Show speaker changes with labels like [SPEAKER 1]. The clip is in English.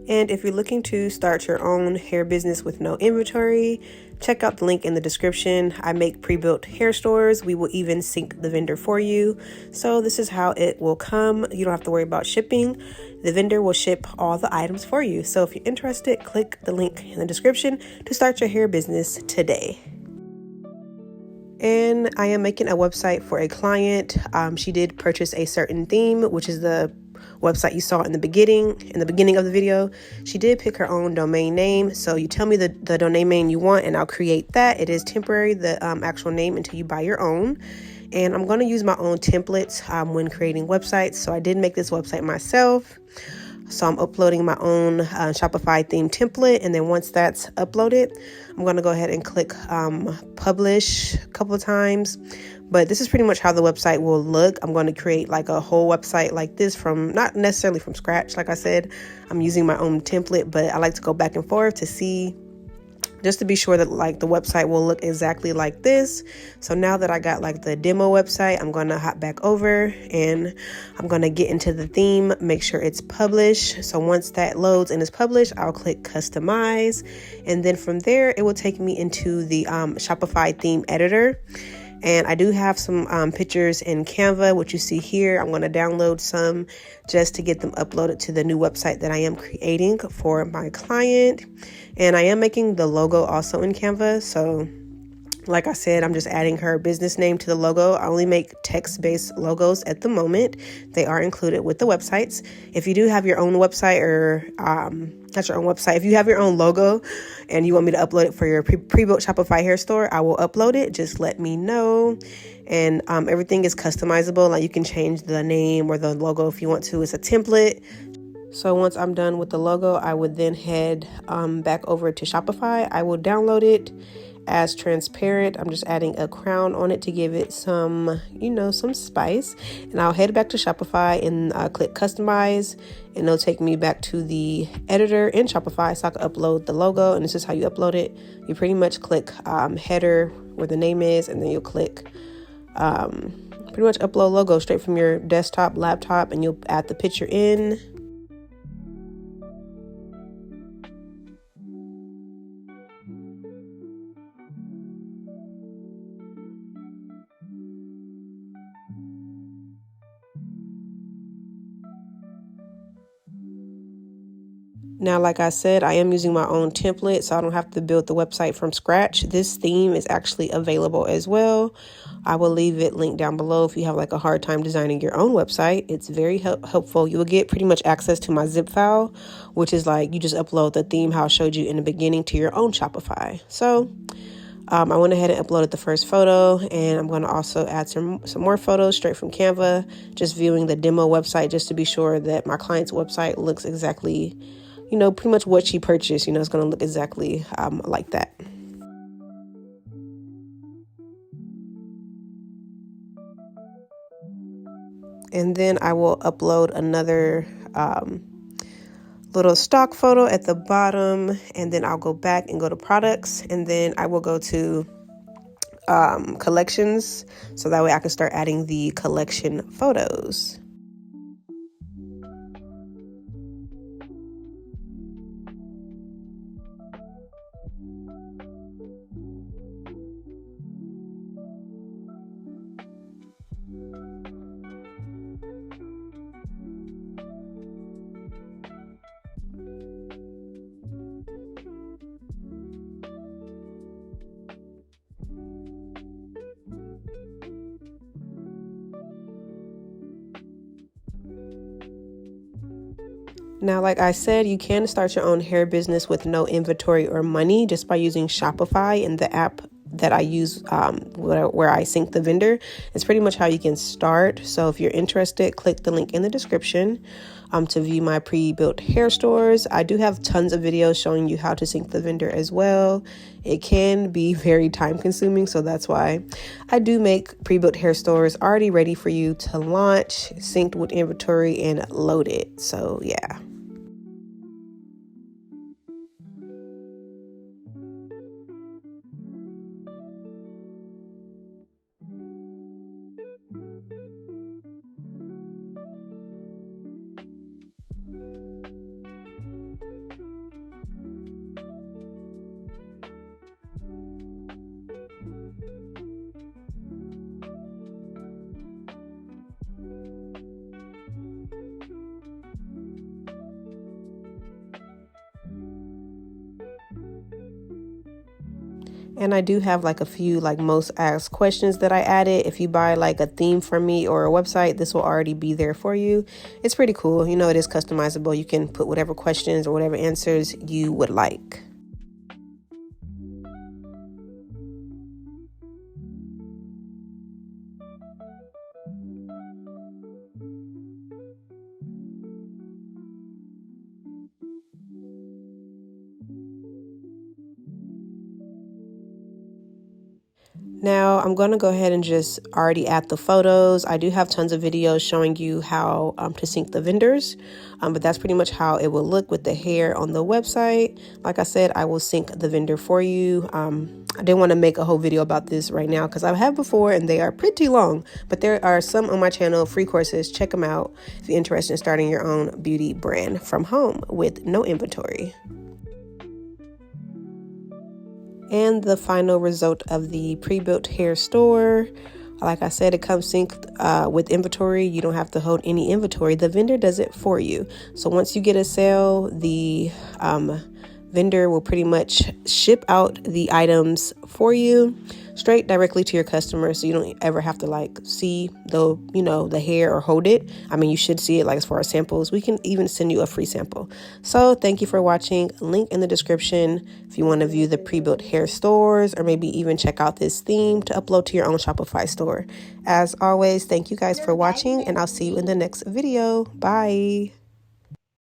[SPEAKER 1] And if you're looking to start your own hair business with no inventory, check out the link in the description. I make pre-built hair stores. We will even sync the vendor for you. So this is how it will come. You don't have to worry about shipping. The vendor will ship all the items for you. So if you're interested, click the link in the description to start your hair business today. And I am making a website for a client. She did purchase a certain theme, which is the website you saw in the beginning of the video. She did pick her own domain name. So you tell me the domain name you want and I'll create that. It is temporary, the actual name, until you buy your own. And I'm going to use my own templates when creating websites. So I did make this website myself. So I'm uploading my own Shopify theme template. And then once that's uploaded, I'm going to go ahead and click publish a couple of times. But this is pretty much how the website will look. I'm going to create like a whole website like this from, not necessarily from scratch. Like I said, I'm using my own template, but I like to go back and forth to see, just to be sure that like the website will look exactly like this. So now that I got like the demo website, I'm going to hop back over and I'm going to get into the theme, make sure it's published. So once that loads and is published, I'll click customize. And then from there, it will take me into the Shopify theme editor. And I do have some pictures in Canva, which you see here. I'm going to download some just to get them uploaded to the new website that I am creating for my client. And I am making the logo also in Canva. So like I said, I'm just adding her business name to the logo. I only make text-based logos at the moment. They are included with the websites. If you do have your own website or not your own website, if you have your own logo and you want me to upload it for your pre-built Shopify hair store, I will upload it. Just let me know. And everything is customizable. Like you can change the name or the logo if you want to. It's a template. So once I'm done with the logo, I would then head back over to Shopify. I will download it as transparent. I'm just adding a crown on it to give it some, some spice. And I'll head back to Shopify and click customize, and it'll take me back to the editor in Shopify so I can upload the logo. And this is how you upload it. You pretty much click header where the name is, and then you'll click pretty much upload logo straight from your desktop, laptop, and you'll add the picture in. Now, like I said, I am using my own template, so I don't have to build the website from scratch. This theme is actually available as well. I will leave it linked down below if you have like a hard time designing your own website. It's very helpful. You will get pretty much access to my zip file, which is like you just upload the theme how I showed you in the beginning to your own Shopify. So I went ahead and uploaded the first photo, and I'm going to also add some more photos straight from Canva, just viewing the demo website just to be sure that my client's website looks exactly, pretty much what she purchased, it's going to look exactly like that. And then I will upload another little stock photo at the bottom, and then I'll go back and go to products, and then I will go to collections, so that way I can start adding the collection photos. Now, like I said, you can start your own hair business with no inventory or money just by using Shopify and the app that I use where I sync the vendor. It's pretty much how you can start. So if you're interested, click the link in the description to view my pre-built hair stores. I do have tons of videos showing you how to sync the vendor as well. It can be very time consuming, so that's why I do make pre-built hair stores already ready for you to launch, synced with inventory, and loaded. So yeah. And I do have like a few like most asked questions that I added. If you buy like a theme from me or a website, this will already be there for you. It's pretty cool. You know, it is customizable. You can put whatever questions or whatever answers you would like. Now I'm going to go ahead and just already add the photos. I do have tons of videos showing you how to sync the vendors, but that's pretty much how it will look with the hair on the website. Like I said, I will sync the vendor for you. I didn't want to make a whole video about this right now because I have before and they are pretty long, but there are some on my channel, free courses. Check them out if you're interested in starting your own beauty brand from home with no inventory. And the final result of the pre-built hair store, like I said, it comes synced with inventory. You don't have to hold any inventory. The vendor does it for you. So once you get a sale, the vendor will pretty much ship out the items for you straight directly to your customer, so you don't ever have to like see the hair or hold it. I mean, you should see it like as far as samples. We can even send you a free sample. So thank you for watching. Link in the description if you want to view the pre-built hair stores or maybe even check out this theme to upload to your own Shopify store. As always, thank you guys for watching, and I'll see you in the next video. Bye.